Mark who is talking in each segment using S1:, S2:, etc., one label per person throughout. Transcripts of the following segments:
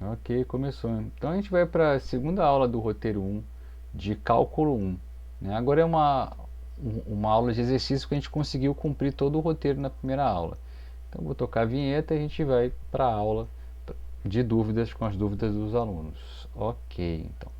S1: Ok, começou. Então a gente vai para a segunda aula do roteiro 1 de cálculo 1, né? Agora é uma aula de exercício que a gente conseguiu cumprir todo o roteiro na primeira aula. Então vou tocar a vinheta e a gente vai para a aula de dúvidas com as dúvidas dos alunos. Ok, então.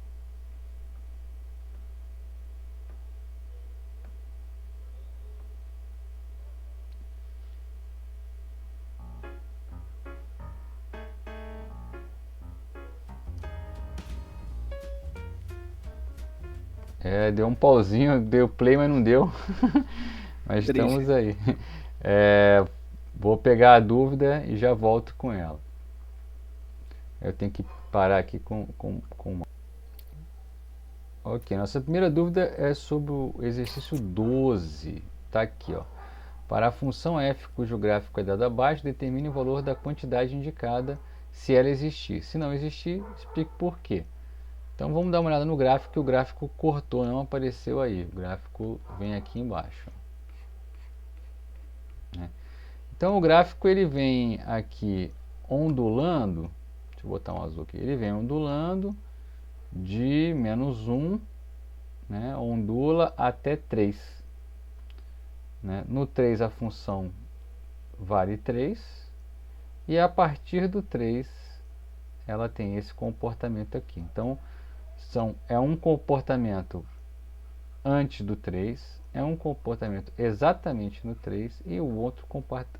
S1: Deu um pauzinho, deu play, mas não deu. Mas estamos
S2: Triste.
S1: aí. É, vou pegar a dúvida e já volto com ela. Eu tenho que parar aqui com uma. Ok, nossa primeira dúvida é sobre o exercício 12. Tá aqui, ó. Para a função f, cujo gráfico é dado abaixo, determine o valor da quantidade indicada se ela existir. Se não existir, explique por quê. Então vamos dar uma olhada no gráfico, que o gráfico cortou, não apareceu aí. O gráfico vem aqui embaixo, né? Então o gráfico ele vem aqui ondulando, deixa eu botar um azul aqui, ele vem ondulando de -1, né, ondula até 3, né? No 3 a função vale 3 e a partir do 3 ela tem esse comportamento aqui. Então é um comportamento antes do 3, é um comportamento exatamente no 3 e o outro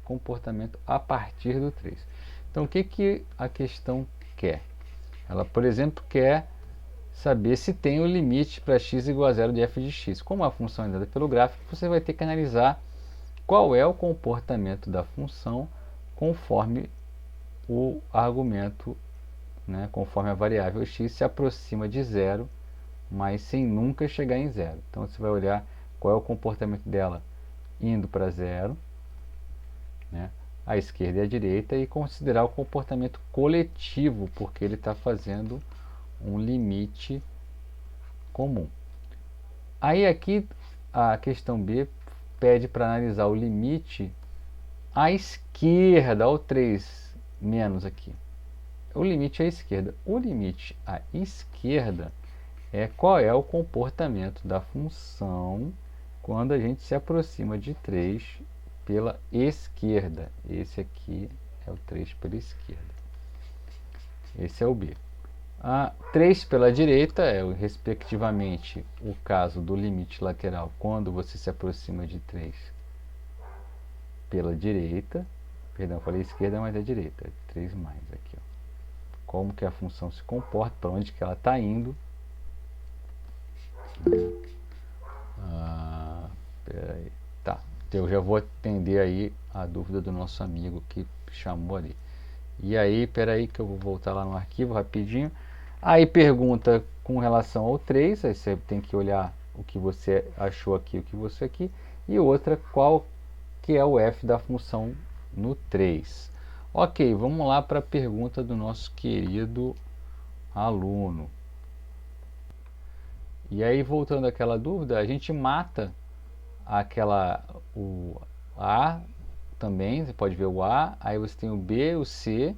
S1: comportamento a partir do 3. Então o que a questão quer? Ela, por exemplo, quer saber se tem o limite para x igual a zero de f de x. Como a função é dada pelo gráfico, você vai ter que analisar qual é o comportamento da função conforme o argumento, né, conforme a variável x se aproxima de zero, mas sem nunca chegar em zero. Então você vai olhar qual é o comportamento dela indo para zero, né, à esquerda e à direita, e considerar o comportamento coletivo, porque ele está fazendo um limite comum. Aí aqui a questão B pede para analisar o limite à esquerda, ao 3 menos aqui. O limite à esquerda. O limite à esquerda é qual é o comportamento da função quando a gente se aproxima de 3 pela esquerda. Esse aqui é o 3 pela esquerda. Esse é o B. A 3 pela direita é, respectivamente, o caso do limite lateral quando você se aproxima de 3 pela direita. Perdão, falei esquerda, mas é direita. 3 mais aqui. Ó. Como que a função se comporta, para onde que ela está indo. Peraí. Tá. Então eu já vou atender aí a dúvida do nosso amigo que chamou ali. E aí, peraí que eu vou voltar lá no arquivo rapidinho. Aí pergunta com relação ao 3, aí você tem que olhar o que você achou aqui, o que você aqui. E outra, qual que é o f da função no 3. Ok, vamos lá para a pergunta do nosso querido aluno. E aí, voltando àquela dúvida, a gente mata aquela o A também, você pode ver o A, aí você tem o B, o C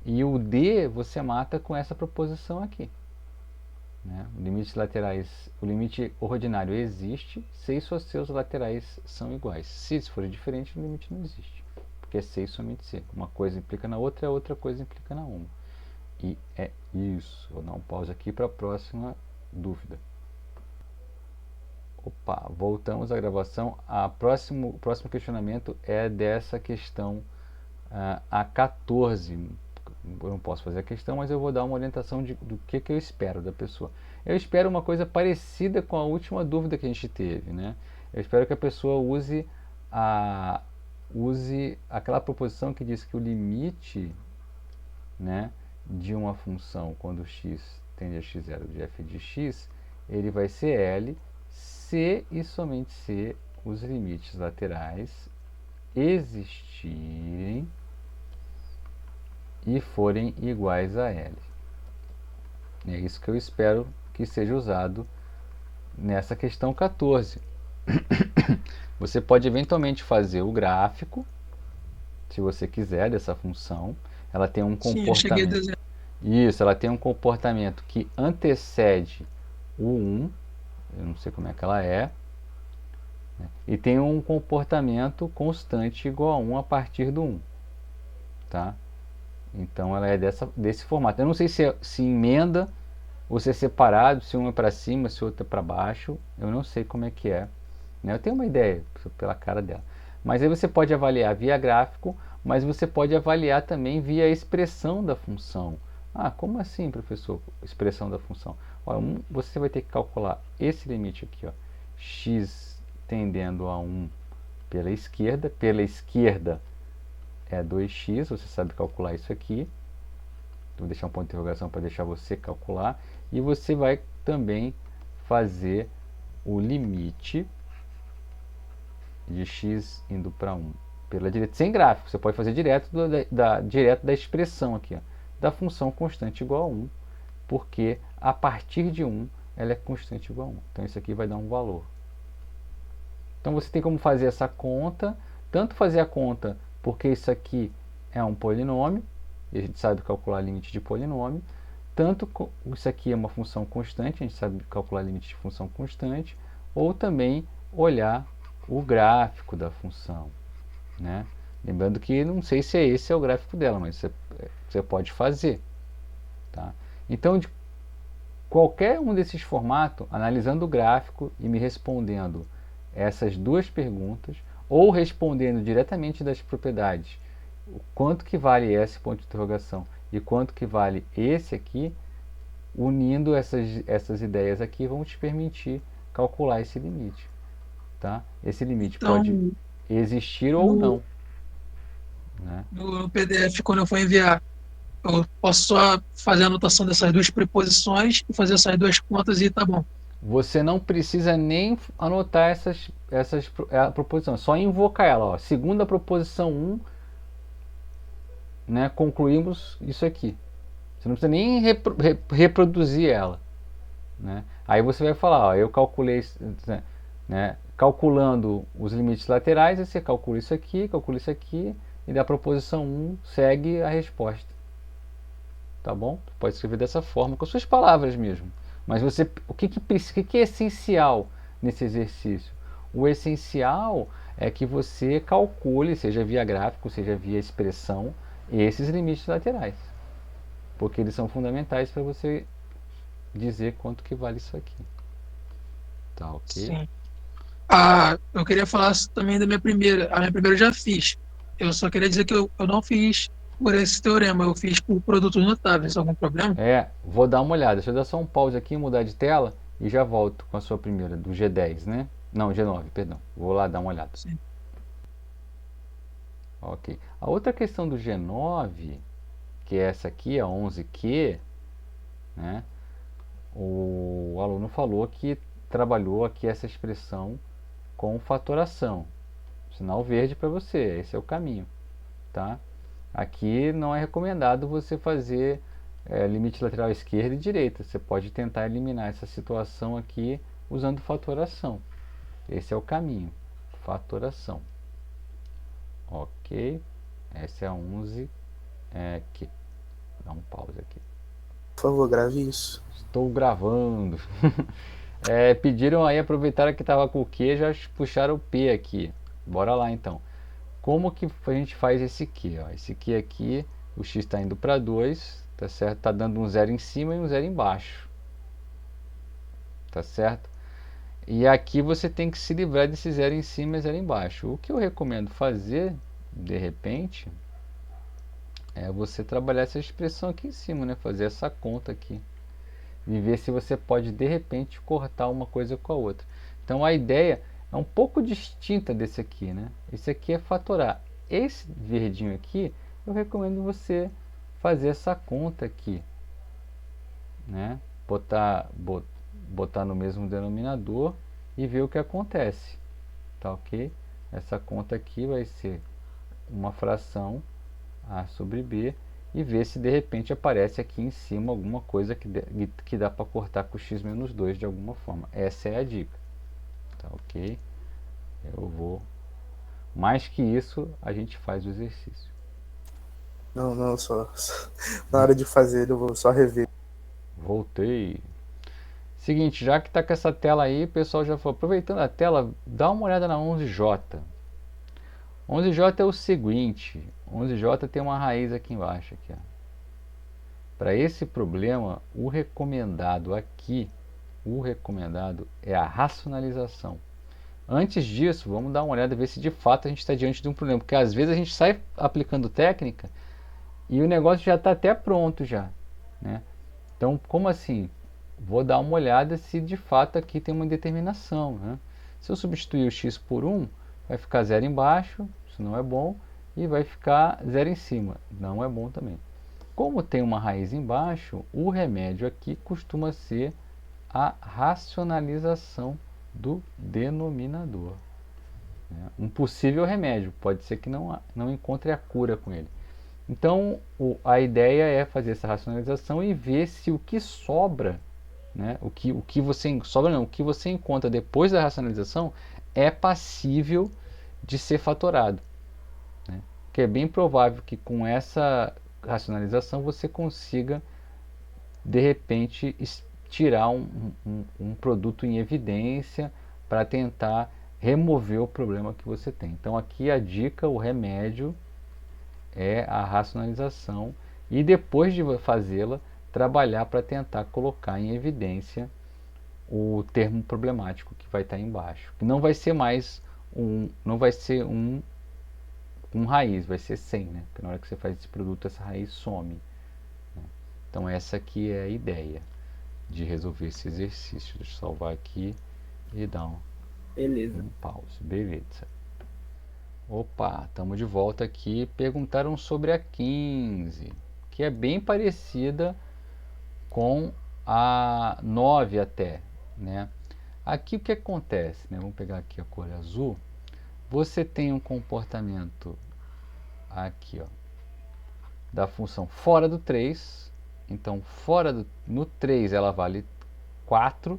S1: e o D você mata com essa proposição aqui, né? O limite laterais, o limite ordinário existe se os seus laterais são iguais. Se for diferente, o limite não existe, porque é C e somente C. Uma coisa implica na outra, a outra coisa implica na uma. E é isso. Vou dar um pause aqui para a próxima dúvida. Opa, voltamos à gravação. O próximo questionamento é dessa questão a 14. Eu não posso fazer a questão, mas eu vou dar uma orientação do que eu espero da pessoa. Eu espero uma coisa parecida com a última dúvida que a gente teve, né? Eu espero que a pessoa a, use aquela proposição que diz que o limite, né, de uma função quando x tende a x0 de f de x, ele vai ser L se e somente se os limites laterais existirem e forem iguais a L. É isso que eu espero que seja usado nessa questão 14. Você pode eventualmente fazer o gráfico, se você quiser, dessa função. Ela tem um
S2: Sim, eu cheguei a
S1: comportamento.
S2: desenhar.
S1: Isso, ela tem um comportamento que antecede o 1, eu não sei como é que ela é, né? E tem um comportamento constante igual a 1 a partir do 1, tá? Então ela é desse formato. Eu não sei se emenda ou se é separado, se um é para cima, se o outro é para baixo. Eu não sei como é que é, né? Eu tenho uma ideia pela cara dela. Mas aí você pode avaliar via gráfico, mas você pode avaliar também via expressão da função. Ah, como assim, professor? Expressão da função. Olha, você vai ter que calcular esse limite aqui, ó, x tendendo a 1 pela esquerda. Pela esquerda é 2x, você sabe calcular isso aqui. Vou deixar um ponto de interrogação para deixar você calcular. E você vai também fazer o limite de x indo para 1 pela direita, sem gráfico. Você pode fazer direto direto da expressão aqui, ó, da função constante igual a 1, porque a partir de 1 ela é constante igual a 1. Então isso aqui vai dar um valor. Então você tem como fazer essa conta, tanto fazer a conta porque isso aqui é um polinômio, e a gente sabe calcular limite de polinômio, tanto isso aqui é uma função constante, a gente sabe calcular limite de função constante, ou também olhar o gráfico da função, né? Lembrando que não sei se esse é o gráfico dela, mas você pode fazer, tá? Então, de qualquer um desses formatos, analisando o gráfico e me respondendo essas duas perguntas, ou respondendo diretamente das propriedades, o quanto que vale esse ponto de interrogação e quanto que vale esse aqui, unindo essas ideias aqui, vão te permitir calcular esse limite, tá? Esse limite pode
S2: Então,
S1: existir ou
S2: no,
S1: não, né?
S2: no PDF, quando eu for enviar, eu posso só fazer a anotação dessas duas preposições e fazer essas duas contas e tá bom.
S1: Você não precisa nem anotar essas proposições, só invocar ela. Ó. Segundo a proposição 1, né, concluímos isso aqui. Você não precisa nem reproduzir ela. Né? Aí você vai falar, ó, eu calculei, né, calculando os limites laterais, aí você calcula isso aqui, e da proposição 1 segue a resposta. Tá bom? Pode escrever dessa forma, com suas palavras mesmo. Mas o que é essencial nesse exercício? O essencial é que você calcule, seja via gráfico, seja via expressão, esses limites laterais. Porque eles são fundamentais para você dizer quanto que vale isso aqui. Tá ok?
S2: Sim. Ah, eu queria falar também da minha primeira. A minha primeira eu já fiz. Eu só queria dizer que eu não fiz por esse teorema, eu fiz por produtos notáveis. Algum problema?
S1: Vou dar uma olhada. Deixa eu dar só um pause aqui, mudar de tela e já volto com a sua primeira, do G10, né? Não, G9, perdão. Vou lá dar uma olhada.
S2: Sim.
S1: Ok. A outra questão do G9, que é essa aqui, a 11Q, né? O aluno falou que trabalhou aqui essa expressão com fatoração. Sinal verde para você, esse é o caminho, tá? Aqui não é recomendado você fazer limite lateral esquerda e direita. Você pode tentar eliminar essa situação aqui usando fatoração. Esse é o caminho, fatoração. Ok, essa é a 11 aqui. Dá um pause aqui.
S3: Por favor, grave isso.
S1: Estou gravando. Pediram aí, aproveitaram que estava com o Q, já puxaram o P aqui. Bora lá então. Como que a gente faz esse Q? Ó? Esse Q aqui, o X está indo para 2, tá certo? Está dando um zero em cima e um zero embaixo. Tá certo? E aqui você tem que se livrar desse zero em cima e zero embaixo. O que eu recomendo fazer, de repente, é você trabalhar essa expressão aqui em cima, né? Fazer essa conta aqui. E ver se você pode de repente cortar uma coisa com a outra. Então a ideia é um pouco distinta desse aqui, né? Esse aqui é fatorar. Esse verdinho aqui, eu recomendo você fazer essa conta aqui, né? Botar no mesmo denominador e ver o que acontece, tá ok? Essa conta aqui vai ser uma fração a sobre b e ver se de repente aparece aqui em cima alguma coisa que dá para cortar com x menos 2 de alguma forma. Essa é a dica, tá ok? Eu vou... Mais que isso, a gente faz o exercício.
S3: Não, na hora de fazer eu vou só rever.
S1: Voltei. Seguinte, já que está com essa tela aí, o pessoal já falou, aproveitando a tela, dá uma olhada na 11J. 11J é o seguinte, 11J tem uma raiz aqui embaixo. Para esse problema, o recomendado é a racionalização. Antes disso, vamos dar uma olhada e ver se de fato a gente está diante de um problema, porque às vezes a gente sai aplicando técnica e o negócio já está até pronto já, né? Então, como assim? Vou dar uma olhada se de fato aqui tem uma determinação, né? Se eu substituir o x por 1, vai ficar 0 embaixo, isso não é bom, e vai ficar 0 em cima, não é bom também. Como tem uma raiz embaixo, o remédio aqui costuma ser a racionalização do denominador. Um possível remédio, pode ser que não encontre a cura com ele. Então, a ideia é fazer essa racionalização e ver se o que sobra, né, o que você encontra depois da racionalização é passível de ser fatorado, né? Que é bem provável que com essa racionalização você consiga de repente tirar um produto em evidência para tentar remover o problema que você tem. Então aqui a dica, o remédio é a racionalização e depois de fazê-la, trabalhar para tentar colocar em evidência o termo problemático que vai estar embaixo. Que não vai ser mais não vai ser um raiz, vai ser 100, né? Porque na hora que você faz esse produto, essa raiz some, né? Então essa aqui é a ideia de resolver esse exercício. Deixa eu salvar aqui e dar um pause. Beleza. Opa, estamos de volta aqui. Perguntaram sobre a 15, que é bem parecida com a 9 até, né? Aqui o que acontece, né? Vamos pegar aqui a cor azul. Você tem um comportamento aqui, ó, da função fora do 3. Então, no 3 ela vale 4.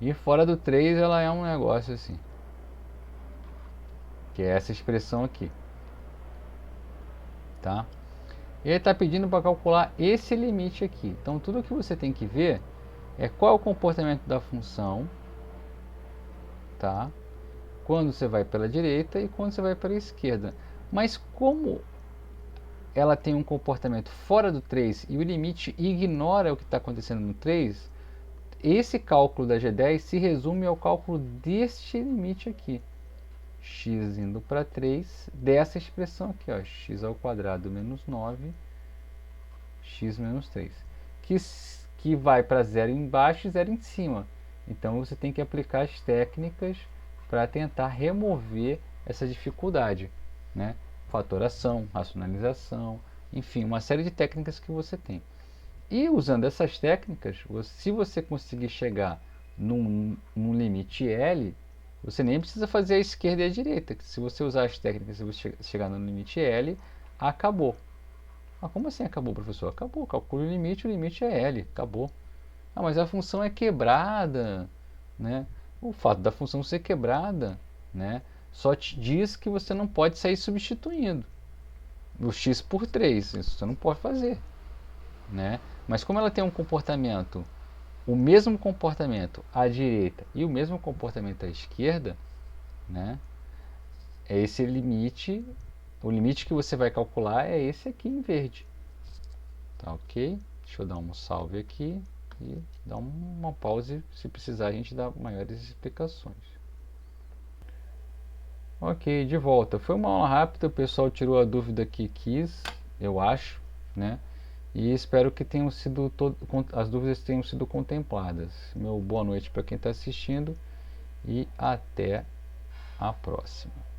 S1: E fora do 3 ela é um negócio assim, que é essa expressão aqui, tá? E ele está pedindo para calcular esse limite aqui. Então tudo que você tem que ver é qual é o comportamento da função, tá? Quando você vai pela direita e quando você vai pela esquerda. Mas como ela tem um comportamento fora do 3 e o limite ignora o que está acontecendo no 3, esse cálculo da G10 se resume ao cálculo deste limite aqui. X indo para 3, dessa expressão aqui, ó, x ao quadrado menos 9, x menos 3, que vai para 0 embaixo e 0 em cima. Então você tem que aplicar as técnicas para tentar remover essa dificuldade, né? Fatoração, racionalização, enfim, uma série de técnicas que você tem. E usando essas técnicas, se você conseguir chegar num limite L, você nem precisa fazer a esquerda e a direita. Se você usar as técnicas, se você chegar no limite L, acabou. Ah, como assim acabou, professor? Acabou, calcule o limite é L, acabou. Ah, mas a função é quebrada, né? O fato da função ser quebrada, né, só te diz que você não pode sair substituindo o x por 3, isso você não pode fazer, né? Mas como ela tem um comportamento, o mesmo comportamento à direita e o mesmo comportamento à esquerda, né, é esse limite, o limite que você vai calcular é esse aqui em verde. Tá ok? Deixa eu dar um salve aqui e dar uma pause, se precisar a gente dá maiores explicações. Ok, de volta. Foi uma aula rápida, o pessoal tirou a dúvida que quis, eu acho, né? E espero que tenham sido as dúvidas tenham sido contempladas. Meu boa noite para quem está assistindo e até a próxima.